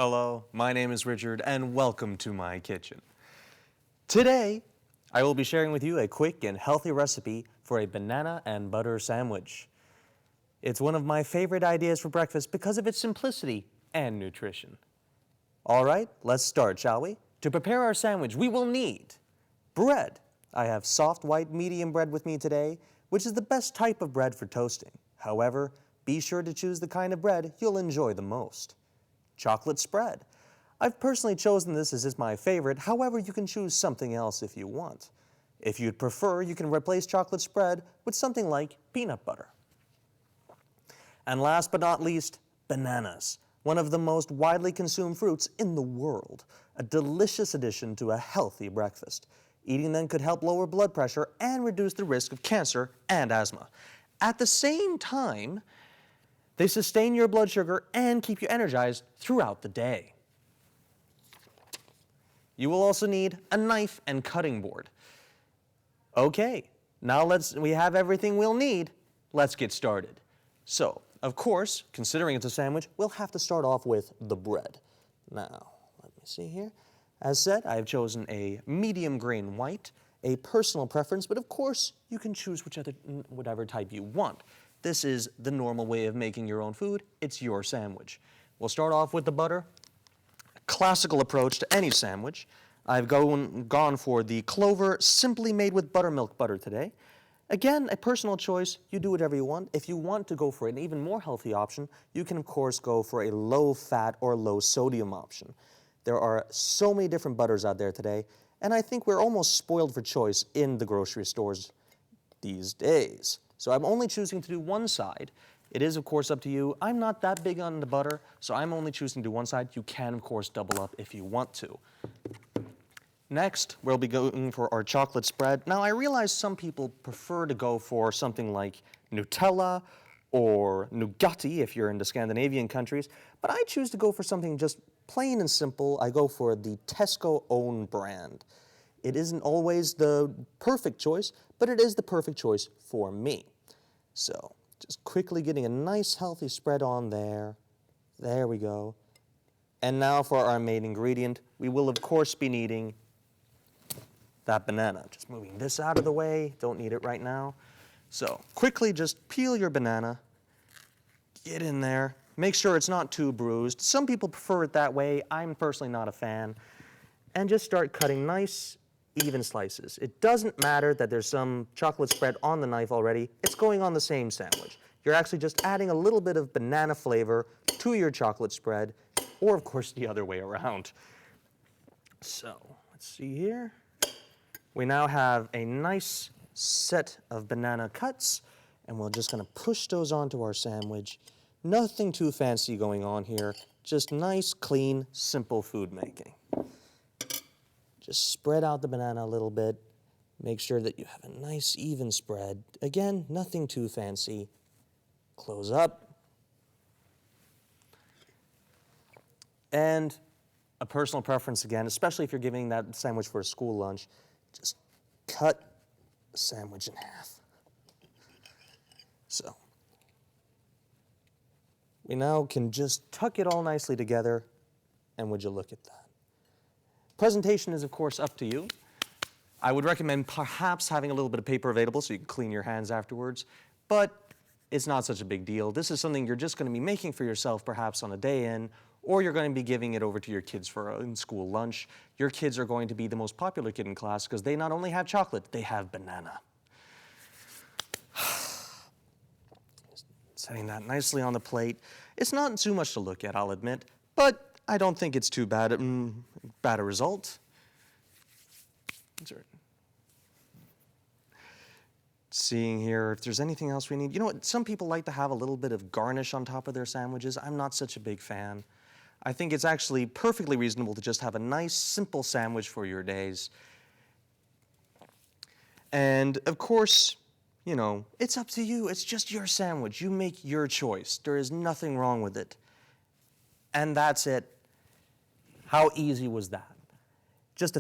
Hello, my name is Richard and welcome to my kitchen. Today, I will be sharing with you a quick and healthy recipe for a banana and butter sandwich. It's one of my favorite ideas for breakfast because of its simplicity and nutrition. All right, let's start, shall we? To prepare our sandwich, we will need bread. I have soft white medium bread with me today, which is the best type of bread for toasting. However, be sure to choose the kind of bread you'll enjoy the most. Chocolate spread. I've personally chosen this as my favorite, however you can choose something else if you want. If you'd prefer, you can replace chocolate spread with something like peanut butter. And last but not least, bananas, one of the most widely consumed fruits in the world, a delicious addition to a healthy breakfast. Eating them could help lower blood pressure and reduce the risk of cancer and asthma. At the same time, they sustain your blood sugar and keep you energized throughout the day. You will also need a knife and cutting board. Okay, now we have everything we'll need. Let's get started. So, of course, considering it's a sandwich, we'll have to start off with the bread. Now, let me see here. As said, I have chosen a medium grain white, a personal preference, but of course, you can choose whatever type you want. This is the normal way of making your own food. It's your sandwich. We'll start off with the butter. A classical approach to any sandwich. I've gone for the Clover Simply Made with Buttermilk butter today. Again, a personal choice. You do whatever you want. If you want to go for an even more healthy option, you can of course go for a low-fat or low-sodium option. There are so many different butters out there today, and I think we're almost spoiled for choice in the grocery stores these days. So I'm only choosing to do one side. It is, of course, up to you. I'm not that big on the butter, so I'm only choosing to do one side. You can, of course, double up if you want to. Next, we'll be going for our chocolate spread. Now, I realize some people prefer to go for something like Nutella or Nugatti if you're in the Scandinavian countries, but I choose to go for something just plain and simple. I go for the Tesco own brand. It isn't always the perfect choice, but it is the perfect choice for me. So, just quickly getting a nice healthy spread on there. There we go. And now for our main ingredient, we will of course be needing that banana. Just moving this out of the way, don't need it right now. So, quickly just peel your banana, get in there, make sure it's not too bruised. Some people prefer it that way, I'm personally not a fan. And just start cutting nice, even slices. It doesn't matter that there's some chocolate spread on the knife already, it's going on the same sandwich. You're actually just adding a little bit of banana flavor to your chocolate spread, or of course the other way around. So, let's see here. We now have a nice set of banana cuts, and we're just gonna push those onto our sandwich. Nothing too fancy going on here, just nice, clean, simple food making. Just spread out the banana a little bit. Make sure that you have a nice even spread. Again, nothing too fancy. Close up. And a personal preference again, especially if you're giving that sandwich for a school lunch, just cut the sandwich in half. So, we now can just tuck it all nicely together, and would you look at that? Presentation is, of course, up to you. I would recommend perhaps having a little bit of paper available so you can clean your hands afterwards, but it's not such a big deal. This is something you're just going to be making for yourself perhaps on a day in, or you're going to be giving it over to your kids for a school lunch. Your kids are going to be the most popular kid in class because they not only have chocolate, they have banana. Setting that nicely on the plate. It's not too much to look at, I'll admit, but I don't think it's too bad a result. Seeing here if there's anything else we need. You know what, some people like to have a little bit of garnish on top of their sandwiches. I'm not such a big fan. I think it's actually perfectly reasonable to just have a nice, simple sandwich for your days. And of course, you know, it's up to you. It's just your sandwich. You make your choice. There is nothing wrong with it. And that's it. How easy was that? Just a